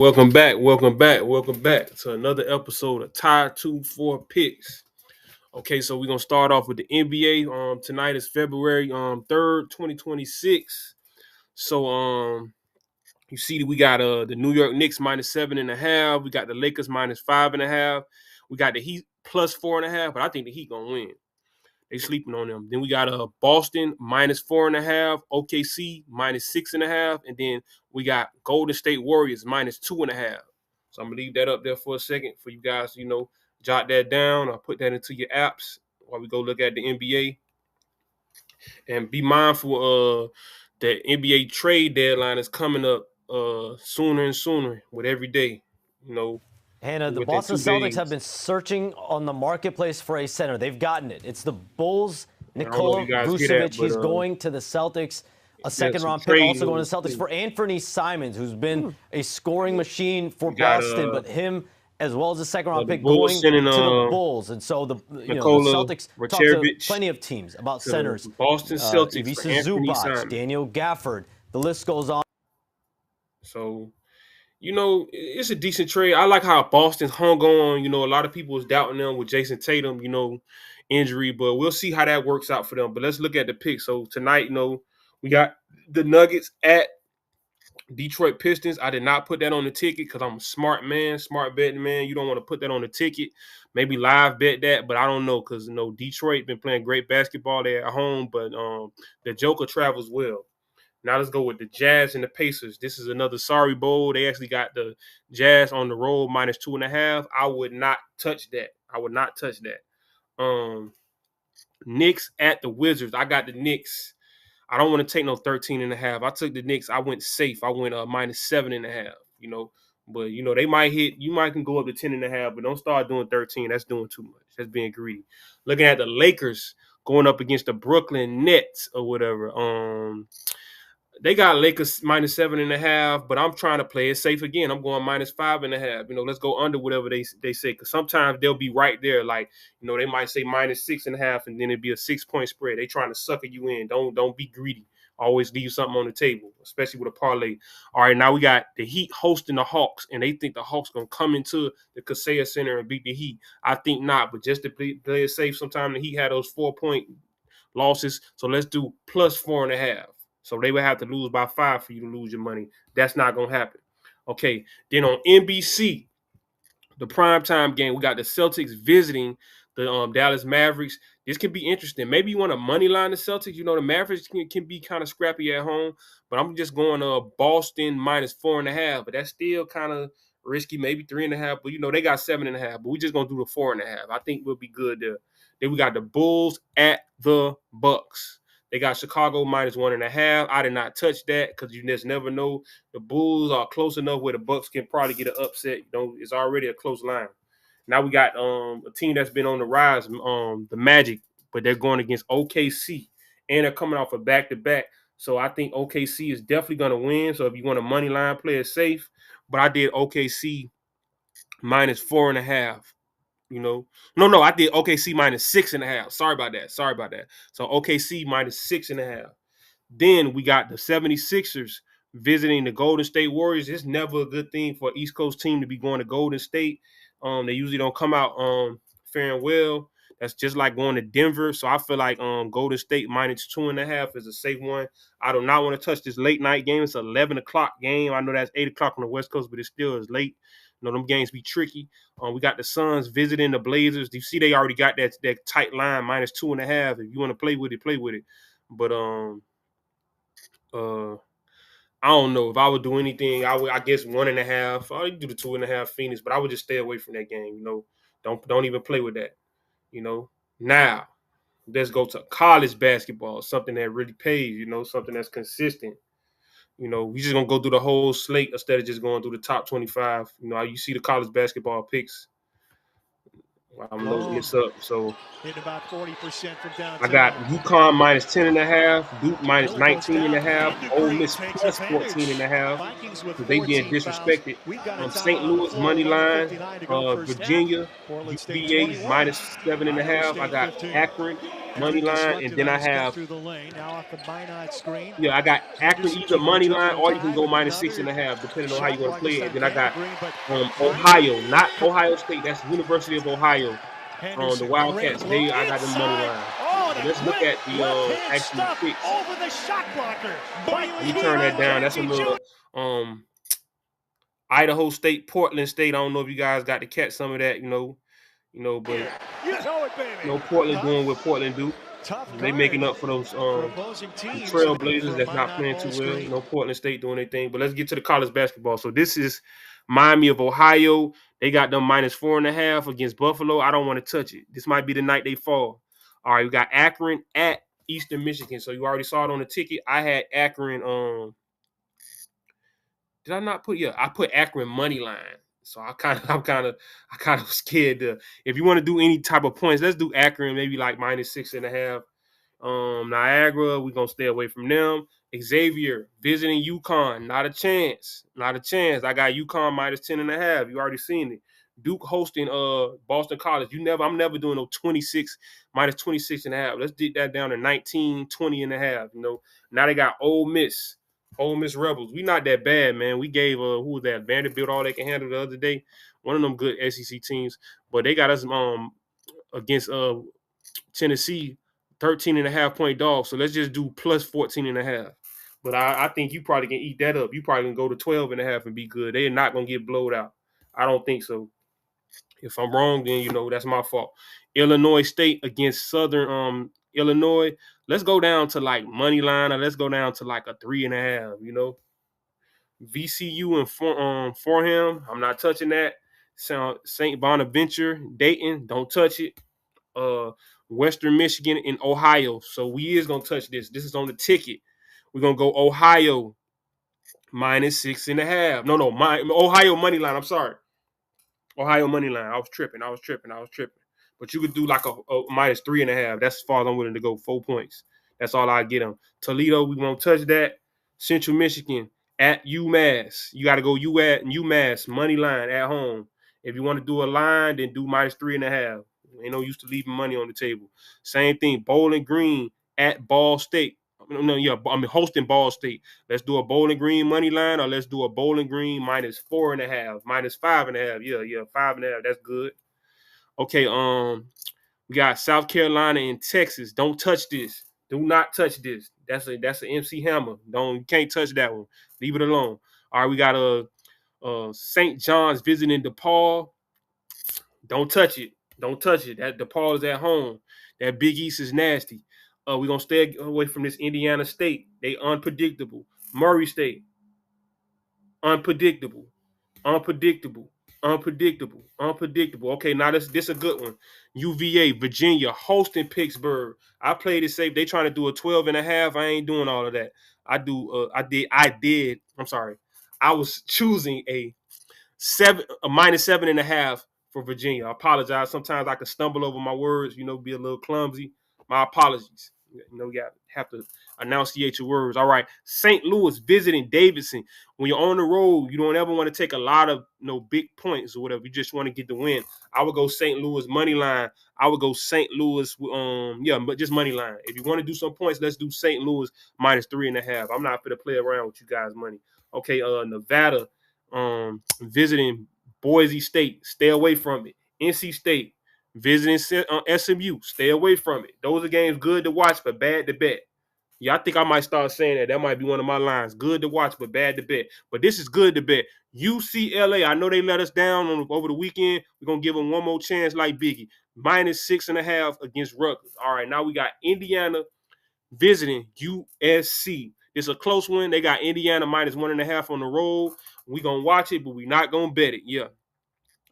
Welcome back to another episode of Tied to Four Picks. Okay, so we're gonna start off with the NBA. Tonight is February 3rd, 2026. So you see that we got the New York Knicks -7.5. We got the Lakers -5.5. We got the Heat +4.5, but I think the Heat gonna win. They sleeping on them. Then we got Boston -4.5, OKC -6.5, and then we got Golden State Warriors -2.5. So I'm gonna leave that up there for a second for you guys. Jot that down or put that into your apps while we go look at the NBA. And be mindful that NBA trade deadline is coming up sooner and sooner with every day. You know, Hannah, the within Boston two Celtics have days. been searching on the marketplace for a center. They've gotten it. It's the Bulls. I don't know if Nikola you guys hear that, Vucevic, but he's going to the Celtics. A yeah, some second-round pick trade also going to news, the Celtics too. for Anthony Simons, who's been a scoring machine for We got Boston, but him as well as a second-round the pick Bulls going to sending the Bulls. And so the Nikola Celtics talk to Vucevic plenty of teams about to the centers. Boston Celtics for Ivica Anthony Zubac, Simon. Daniel Gafford. The list goes on. So, it's a decent trade. I like how Boston hung on. A lot of people was doubting them with Jason Tatum, injury, but we'll see how that works out for them. But let's look at the pick. So tonight, we got the Nuggets at Detroit Pistons. I did not put that on the ticket because I'm a smart man, smart betting man. You don't want to put that on the ticket. Maybe live bet that, but I don't know because Detroit been playing great basketball there at home, but the Joker travels well. Now let's go with the Jazz and the Pacers. This is another sorry bowl. They actually got the Jazz on the road -2.5. I would not touch that. I would not touch that. Knicks at the Wizards. I got the Knicks. I don't want to take no 13.5. I took the Knicks. I went safe. I went -7.5. But they might hit. You might can go up to 10.5, but don't start doing 13. That's doing too much. That's being greedy. Looking at the Lakers going up against the Brooklyn Nets or whatever. They got Lakers -7.5, but I'm trying to play it safe again. I'm going -5.5. Let's go under whatever they say, because sometimes they'll be right there. Like, they might say -6.5, and then it'd be a 6-point spread. They trying to sucker you in. Don't be greedy. Always leave something on the table, especially with a parlay. All right, now we got the Heat hosting the Hawks, and they think the Hawks gonna come into the Kaseya Center and beat the Heat. I think not, but just to play it safe, sometimes the Heat had those 4-point losses. So let's do +4.5. So they would have to lose by 5 for you to lose your money. That's not going to happen. Okay. Then on NBC, the primetime game, we got the Celtics visiting the Dallas Mavericks. This could be interesting. Maybe you want to money line the Celtics. The Mavericks can be kind of scrappy at home, but I'm just going Boston -4.5. But that's still kind of risky, maybe 3.5. But they got 7.5. But we just gonna do the 4.5. I think we'll be good there. Then we got the Bulls at the Bucks. They got Chicago -1.5. I did not touch that because you just never know. The Bulls are close enough where the Bucks can probably get an upset. It's already a close line. Now we got a team that's been on the rise, the Magic, but they're going against OKC, and they're coming off a back-to-back. So I think OKC is definitely going to win. So if you want a money line, play it safe. But I did OKC -4.5. No, I did OKC -6.5. Sorry about that. So OKC -6.5. Then we got the 76ers visiting the Golden State Warriors. It's never a good thing for an East Coast team to be going to Golden State. They usually don't come out faring well. That's just like going to Denver. So I feel like Golden State -2.5 is a safe one. I do not want to touch this late night game. It's an 11 o'clock game. I know that's 8 o'clock on the West Coast, but it still is late. Them games be tricky. We got the Suns visiting the Blazers. You see, they already got that tight line -2.5. If you want to play with it, play with it. But I don't know if I would do anything. I guess 1.5. I would do the 2.5 Phoenix, but I would just stay away from that game. Don't even play with that. Now let's go to college basketball, something that really pays. Something that's consistent. We just gonna go through the whole slate instead of just going through the top 25. You see the college basketball picks. I'm loading this up. So hitting about 40% from downtown. I got UConn -10.5, Duke -19.5, Ole Miss +14.5. Because they being disrespected. St. Louis money line, Virginia, UVA -7.5. I got Akron money line, and then I have through the lane. Now off the Minot screen. I got Akron either money line or you can go -6.5, -6.5 depending on how you want to block play us it. on And then I got Green, but Ohio, not Ohio State. That's University of Ohio. The Henderson, Wildcats. great I got them money inside. line. Oh, So and a let's look quick at the left-hand actual stuff picks. over the shot blocker. Let me turn that down. That's a little Idaho State, Portland State. I don't know if you guys got to catch some of that, but Portland doing what Portland do. They making up for those Trailblazers that's not playing too well. Portland State doing anything. But let's get to the college basketball. So this is Miami of Ohio. They got them -4.5 against Buffalo. I don't want to touch it. This might be the night they fall. All right, we got Akron at Eastern Michigan. So you already saw it on the ticket. I had Akron. Did I not put? Yeah, I put Akron money line. So I'm kind of scared to. If you want to do any type of points, let's do Akron, maybe like -6.5. Niagara, we're gonna stay away from them. Xavier visiting UConn, not a chance. Not a chance. I got UConn -10.5. You already seen it. Duke hosting Boston College. I'm never doing no 26 -26.5. Let's dig that down to 19, 20.5. Now they got Ole Miss Rebels. We not that bad, man. We gave who was that? Vanderbilt all they can handle the other day. One of them good SEC teams, but they got us against Tennessee 13.5 point dog. So let's just do +14.5. But I think you probably can eat that up. You probably can go to 12.5 and be good. They're not gonna get blowed out. I don't think so. If I'm wrong, then that's my fault. Illinois State against Southern Illinois. Let's go down to like money line, or let's go down to like a 3.5. VCU and Fordham. I'm not touching that. St. Bonaventure, Dayton. Don't touch it. Western Michigan and Ohio. So we is gonna touch this. This is on the ticket. We're gonna go Ohio -6.5. No, Ohio money line. I'm sorry. Ohio money line. I was tripping. But you could do like a -3.5. That's as far as I'm willing to go. 4 points. That's all I get them. Toledo, we won't touch that. Central Michigan at UMass. You got to go UMass money line at home. If you want to do a line, then do -3.5. Ain't no use to leaving money on the table. Same thing. Bowling Green at Ball State. Hosting Ball State. Let's do a Bowling Green money line, or let's do a Bowling Green -4.5, -5.5. Yeah, 5.5. That's good. Okay, we got South Carolina and Texas. Don't touch this. Do not touch this. That's an MC Hammer. You can't touch that one. Leave it alone. All right, we got St. John's visiting DePaul. Don't touch it. That DePaul is at home. That Big East is nasty. We're going to stay away from this Indiana State. They unpredictable. Murray State. Unpredictable. Okay, now this a good one. UVA, Virginia, hosting Pittsburgh. I played it safe. They trying to do a 12.5. I ain't doing all of that. I was choosing a -7.5 for Virginia. I apologize. Sometimes I can stumble over my words, be a little clumsy. My apologies. You have to enunciate your words. All right. St. Louis visiting Davidson. When you're on the road, you don't ever want to take a lot of big points or whatever. You just want to get the win. I would go St. Louis money line. I would go St. Louis but just money line. If you want to do some points, let's do St. Louis -3.5. I'm not going to play around with you guys' money. Okay, Nevada visiting Boise State. Stay away from it. NC State visiting SMU. Stay away from it. Those are games good to watch, but bad to bet. Yeah, I think I might start saying that. That might be one of my lines. Good to watch, but bad to bet. But this is good to bet. UCLA, I know they let us down over the weekend. We're going to give them one more chance like Biggie. -6.5 against Rutgers. All right, now we got Indiana visiting USC. It's a close one. They got Indiana -1.5 on the road. We're going to watch it, but we're not going to bet it. Yeah.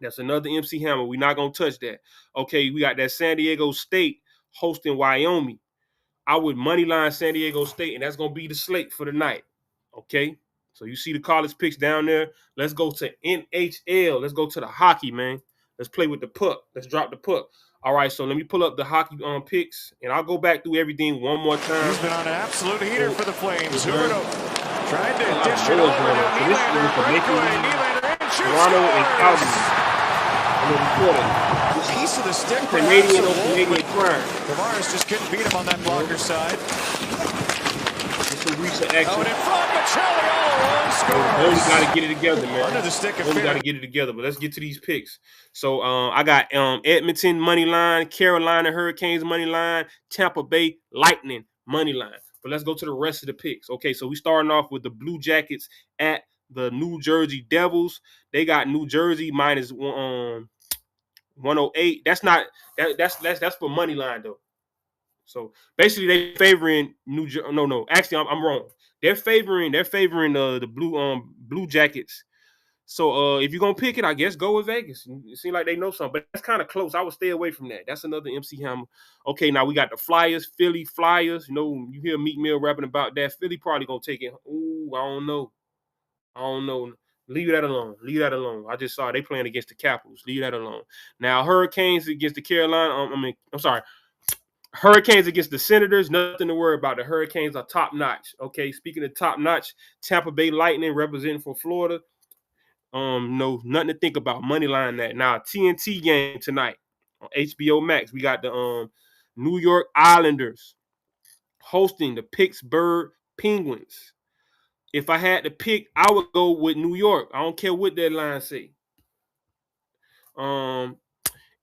That's another MC Hammer. We're not going to touch that. Okay, we got that San Diego State hosting Wyoming. I would money line San Diego State, and that's going to be the slate for the night. Okay? So you see the college picks down there. Let's go to NHL. Let's go to the hockey, man. Let's play with the puck. Let's drop the puck. All right, so let me pull up the hockey picks, and I'll go back through everything one more time. He's been on an absolute heater for the Flames. Huberto trying to dish it over to Nylander. Breakaway. Nylander in, shoots, Toronto and Calgary. Piece of the stick, Canadian perhaps, or Canadian crime. Tavares just couldn't beat him on that blocker side. Some recent action. Out in front, Michelli all alone scores. Only got to get it together, man. Under the stick of Only got to get it together. But let's get to these picks. So I got Edmonton money line, Carolina Hurricanes money line, Tampa Bay Lightning money line. But let's go to the rest of the picks. Okay, so we starting off with the Blue Jackets at the New Jersey Devils. They got New Jersey minus 108. That's for money line though. So basically, they favoring New Jersey. No. Actually, I'm wrong. They're favoring the Blue Jackets. So if you're gonna pick it, I guess go with Vegas. It seems like they know something, but that's kind of close. I would stay away from that. That's another MC Hammer. Okay, now we got the Flyers, Philly Flyers. You know, you hear Meek Mill rapping about that. Philly probably gonna take it. Ooh, I don't know. Leave that alone. I just saw they playing against the Capitals. Leave that alone. Now Hurricanes against the Carolina. I'm sorry. Hurricanes against the Senators, nothing to worry about. The Hurricanes are top notch. Okay, speaking of top notch, Tampa Bay Lightning representing for Florida. No, nothing to think about. Money line that. Now TNT game tonight on HBO Max. We got the New York Islanders hosting the Pittsburgh Penguins. If I had to pick, I would go with New York. I don't care what that line say.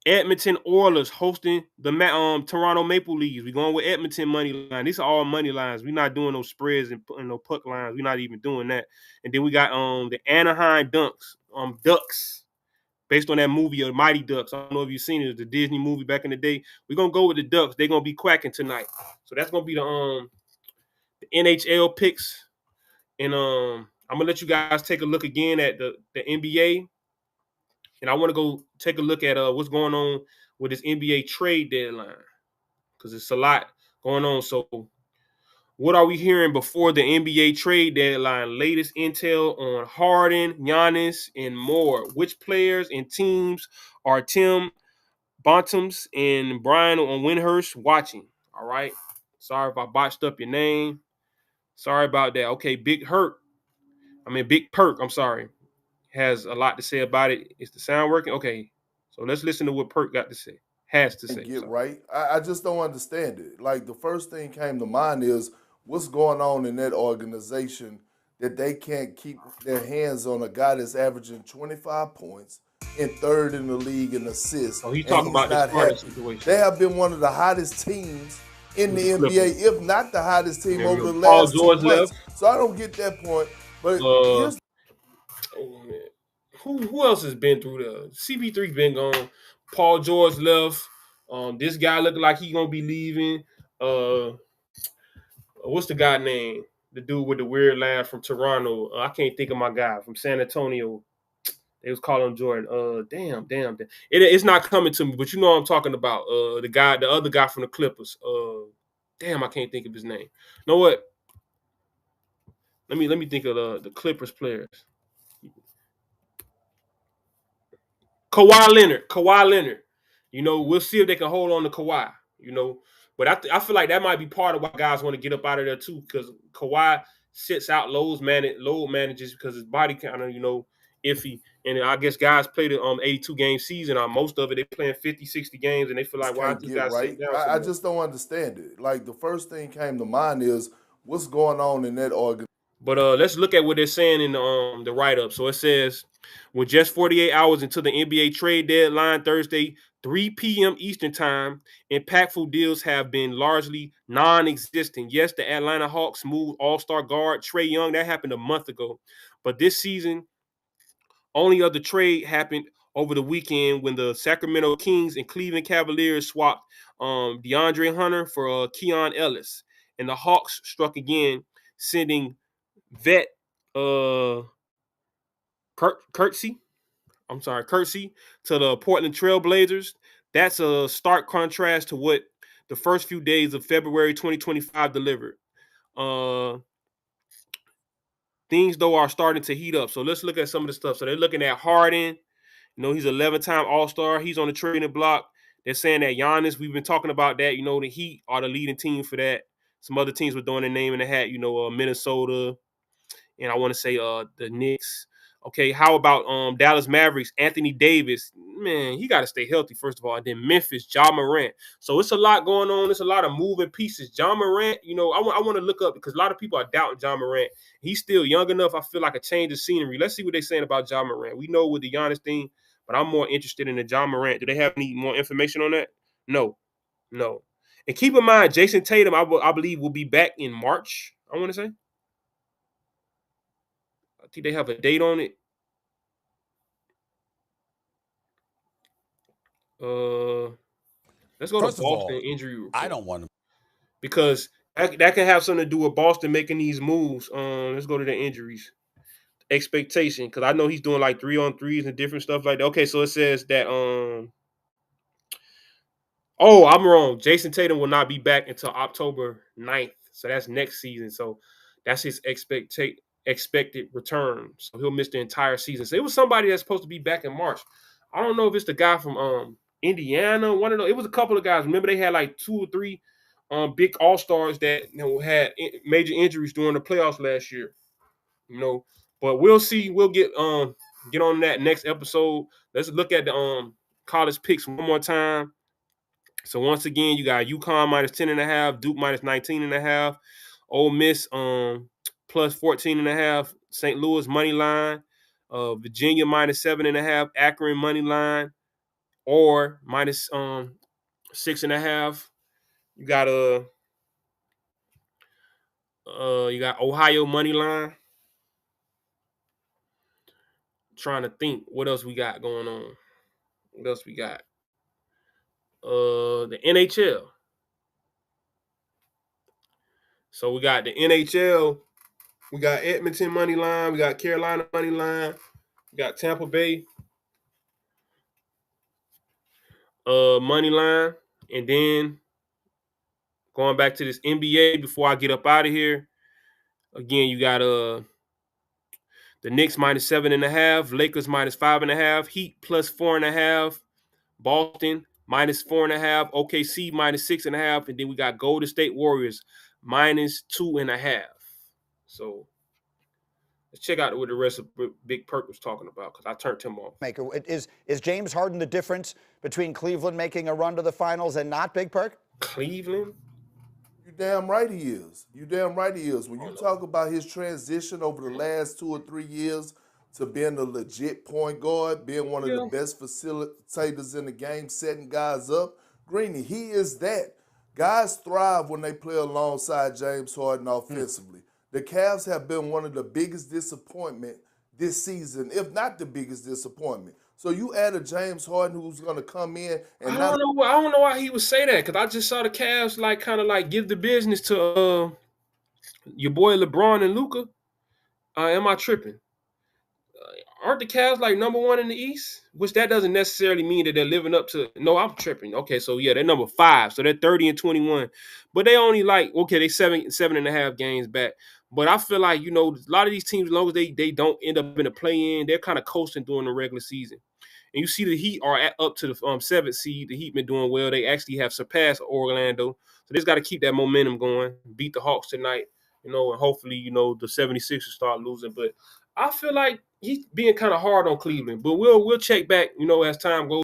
Edmonton Oilers hosting the Toronto Maple Leafs. We're going with Edmonton money line. These are all money lines. We're not doing no spreads and no puck lines. We're not even doing that. And then we got the Anaheim Ducks, based on that movie, Mighty Ducks. I don't know if you've seen it. It's the Disney movie back in the day. We're gonna go with the Ducks. They're gonna be quacking tonight. So that's gonna be the NHL picks. And I'm gonna let you guys take a look again at the NBA. And I want to go take a look at what's going on with this NBA trade deadline because it's a lot going on. So what are we hearing before the NBA trade deadline? Latest intel on Harden, Giannis, and more. Which players and teams are Tim Bontemps and Brian on Windhurst watching? All right. Sorry if I botched up your name. Sorry about that. Okay, Big Perk, I'm sorry, has a lot to say about it. Is the sound working? Okay. So let's listen to what Perk got to say. Has to say. Get right. I just don't understand it. Like the first thing came to mind is what's going on in that organization that they can't keep their hands on a guy that's averaging 25 points and third in the league in assists. Oh, he's talking about not the Harden situation. They have been one of the hottest teams in the NBA, if not the hottest team over the Paul last 2 George months. left. So I don't get that point. But who else has been through the CP3 been gone? Paul George left. This guy looking like he's gonna be leaving. What's the guy name? The dude with the weird laugh from Toronto. I can't think of my guy from San Antonio. They was calling him Jordan. Damn. It's not coming to me, but you know what I'm talking about. The other guy from the Clippers. Damn, I can't think of his name. You know what? Let me think of the Clippers players. Kawhi Leonard. You know, we'll see if they can hold on to Kawhi. You know, but I feel like that might be part of why guys want to get up out of there too, because Kawhi sits out load manages because his body kind of iffy. And I guess guys play the 82 game season. Most of it they playing 50, 60 games, and they feel like, why this guy sit down? I just don't understand it. Like the first thing came to mind is what's going on in that organization. But let's look at what they're saying in the write-up. So it says, with just 48 hours until the NBA trade deadline Thursday, 3 p.m. Eastern time, impactful deals have been largely non-existent. Yes, the Atlanta Hawks moved all-star guard Trae Young. That happened a month ago. But this season, only other trade happened over the weekend when the Sacramento Kings and Cleveland Cavaliers swapped DeAndre Hunter for Keon Ellis. And the Hawks struck again, sending vet Kirksey to the Portland Trail Blazers. That's a stark contrast to what the first few days of February 2025 delivered. Things though are starting to heat up. So let's look at some of the stuff. So they're looking at Harden. You know, he's 11-time All-Star. He's on the trading block. They're saying that Giannis, we've been talking about that. You know, the Heat are the leading team for that. Some other teams were throwing their name in the hat. You know, Minnesota, and I want to say the Knicks. Okay, how about Dallas Mavericks? Anthony Davis. man, he got to stay healthy, first of all. And then Memphis, Ja Morant. So it's a lot going on. It's a lot of moving pieces. Ja Morant, I want to look up because a lot of people are doubting Ja Morant. He's still young enough. I feel like a change of scenery. Let's see what they're saying about Ja Morant. We know with the Giannis thing, but I'm more interested in the Ja Morant. Do they have any more information on that? No. And keep in mind, Jason Tatum, I believe, will be back in March, I want to say. I think they have a date on it. Let's go First to of all, Boston injury report. I don't want to. Because that can have something to do with Boston making these moves. Let's go to the injuries. Expectation, because I know he's doing like 3-on-3s and different stuff like that. Okay, so it says that oh, I'm wrong. Jason Tatum will not be back until October 9th. So that's next season. So that's his expected return. So he'll miss the entire season. So it was somebody that's supposed to be back in March. I don't know if it's the guy from Indiana. One of those. It was a couple of guys. Remember, they had like 2 or 3 big all-stars that had major injuries during the playoffs last year. But we'll see. We'll get on that next episode. Let's look at the college picks one more time. So once again, you got UConn minus 10.5, Duke minus 19.5, Ole Miss plus 14.5, St. Louis money line, Virginia minus 7.5, Akron money line, or minus 6.5. You got Ohio money line. Trying to think what else we got going on. What else we got? The NHL. So we got the NHL. We got Edmonton money line. We got Carolina money line. We got Tampa Bay money line. And then going back to this NBA before I get up out of here. Again, you got the Knicks minus 7.5, Lakers minus 5.5, Heat plus 4.5, Boston minus 4.5, OKC minus 6.5, and then we got Golden State Warriors minus 2.5. So let's check out what the rest of Big Perk was talking about because I turned him off. Maker. Is James Harden the difference between Cleveland making a run to the finals and not, Big Perk? Cleveland? You damn right he is. When you talk about his transition over the last 2 or 3 years to being a legit point guard, being one of the best facilitators in the game, setting guys up, Greeny, he is that. Guys thrive when they play alongside James Harden offensively. The Cavs have been one of the biggest disappointment this season, if not the biggest disappointment. So you add a James Harden who's going to come in and I don't know why he would say that because I just saw the Cavs kind of give the business to your boy LeBron and Luka. Am I tripping? Aren't the Cavs number 1 in the East? Which that doesn't necessarily mean that they're living up to. No, I'm tripping. Okay, so yeah, they're number 5, so they're 30-21, but they only they 7.5 games back. But I feel like a lot of these teams, as long as they don't end up in a play-in, they're kind of coasting during the regular season. And you see the Heat are up to the 7th seed. The Heat been doing well. They actually have surpassed Orlando. So they just got to keep that momentum going. Beat the Hawks tonight, and hopefully, the 76ers start losing. But I feel like he's being kind of hard on Cleveland. But we'll check back, as time goes.